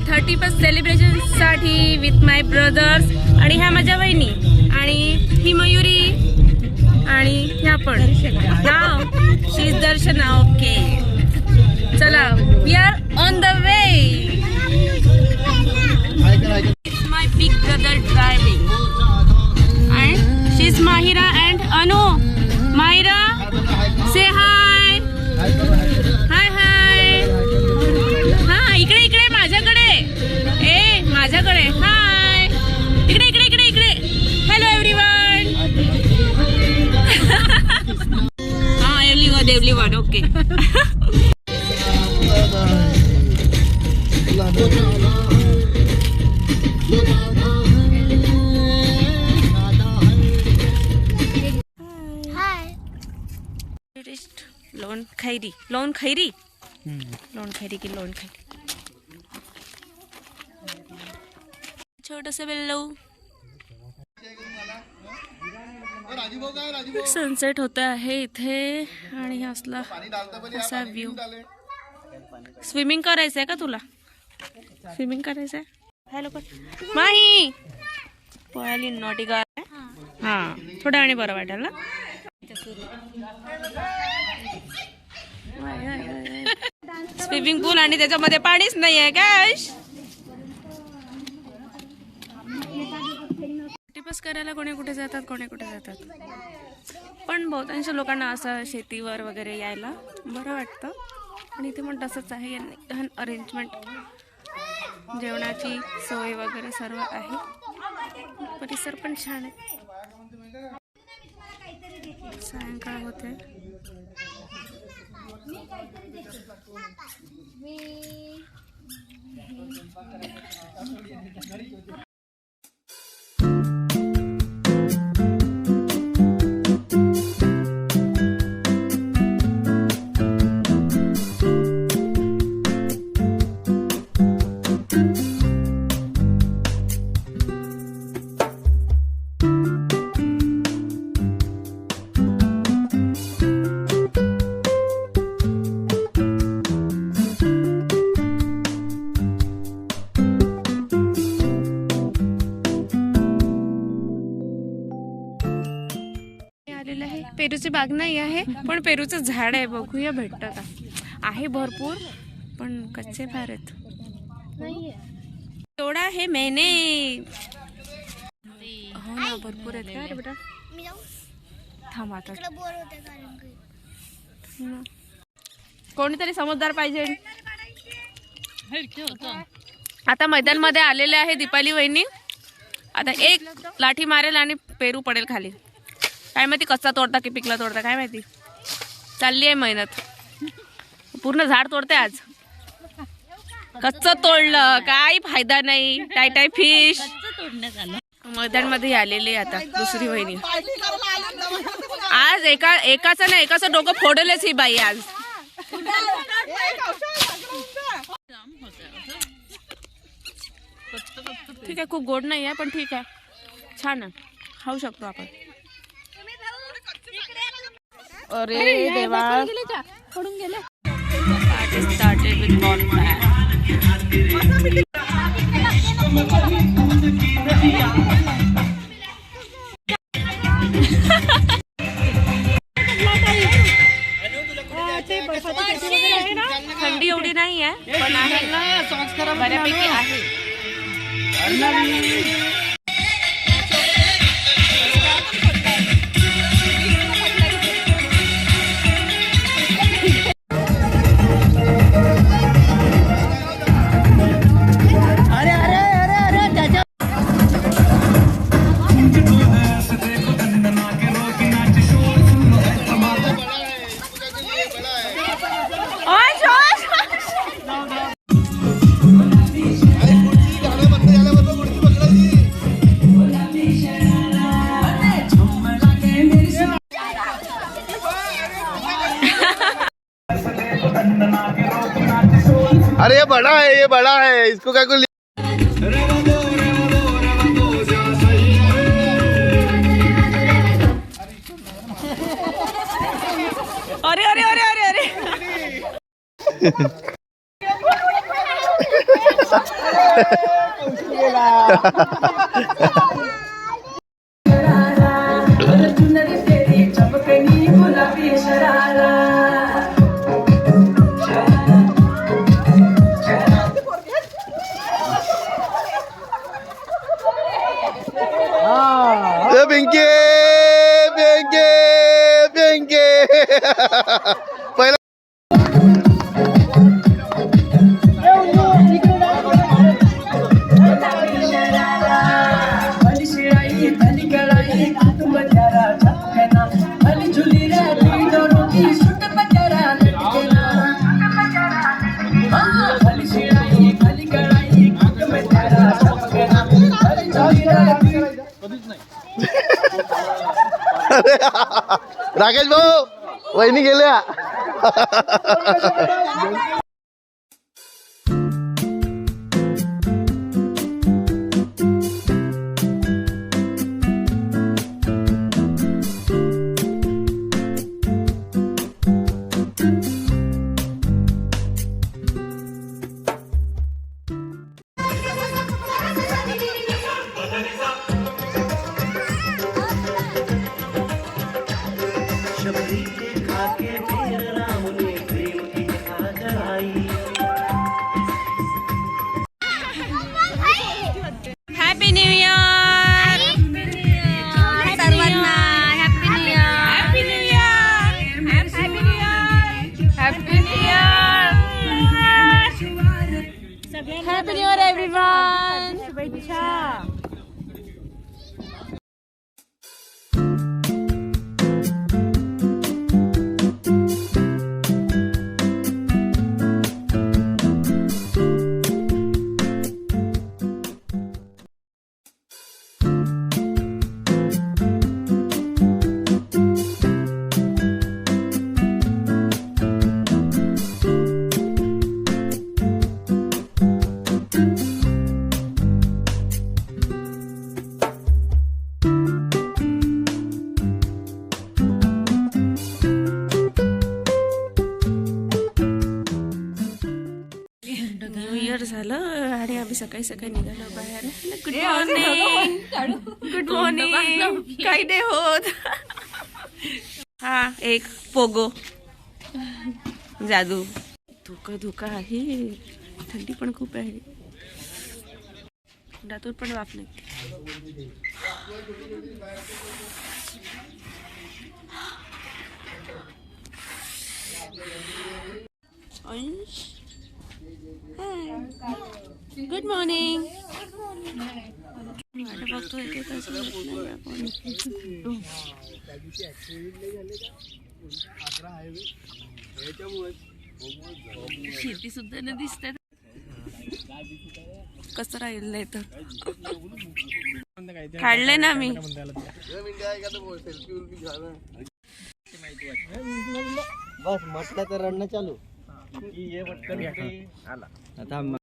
31st celebration साठी with my brothers आणि ह्या माझ्या वहिनी आणि ही मयुरी आणि ह्या पण नाव शी इज दर्शना. ओके चला we are on the way. It's my big brother driving and she is Mahira and Anu. Mahira से हाय. हाय हाय. हा इकडे इकडे माझ्याकडे. ए माझ्याकडे. हाय इकडे इकडे इकडे इकडे. Hello everyone. हा एव्हरीवन ओके. लोन खैरी लोन खैरी लोन खैरी की लोन खैरी. छोटस बिल्लू. सनसेट होत आहे इथे आणि असला असा व्ह्यू. स्विमिंग करायचंय का तुला? स्विमिंग करायचंय. हॅलो माही पळाली नॉटी गाय. हा थोड्या वेळाने बरं वाटेल ना. स्विमिंग पूल आणि त्याच्यामध्ये पाणीच नाही आहे गॅश. टिपस करायला कोणी कुठे जातात कोणी कुठे जातात. पण बहुतांश लोकांना असं शेतीवर वगैरे यायला बरं वाटतं. आणि इथे पण तसंच आहे. यांनी अरेंजमेंट जेवणाची सोय वगैरे सर्व आहे. परिसर पण छान आहे. सायंकाळ होते. पेरूची बाग नाही आहे पण पेरूचं झाड आहे. बघूया भेटतं का. आहे भरपूर पण कच्चे फार आहेत. तोडा हे मैंने. हो ना भरपूर आहेत का रे बेटा. थांब आता. कोणीतरी समजदार पाहिजे. आता मैदान मध्ये आलेले आहे दीपाली वहिनी. आता एक लाठी मारेल आणि पेरू पडेल खाली. काय माहिती कच्चा तोडता की पिकला तोडता काय माहिती. चालली आहे मेहनत. पूर्ण झाड तोडते आज. कच्चं तोडलं काही फायदा नाही. टाय फिश मैदान मध्ये आलेली आता दुसरी वहिनी. आज एकाचं नाही एकाचं डोकं फोडलेच ही बाई आज. ठीक आहे खूप गोड नाही आहे पण ठीक आहे छान आहे. खाऊ शकतो आपण. अरे देवा पडून गेले. started with bonfire. थंडी एवढी नाही आहे पण आहे बऱ्यापैकी आहे. अरे ये बड़ा है इसको क्या को अरे अरे अरे अरे अरे पिंके पिंके पिंके पहिला राकेश भाऊ वहिनी गेल्या. हॅपी न्यू इयर सर्वांना. Happy new year. Happy new year. Happy new year. Happy new year. Happy new year everyone. शुभेच्छा. न्यू इयर झालं आणि आम्ही सकाळी सकाळी निघालो बाहेर. Good morning. Good morning. काही नाही होत. हा एक पोगो जादू. धुका आहे. थंडी पण खूप आहे. दातून पण वाफ नाही. Good morning. शेती सुद्धा न दिसत. कसं राहील नाही तर काढले ना मी. बस म्हटलं तर रडणं चालू. आता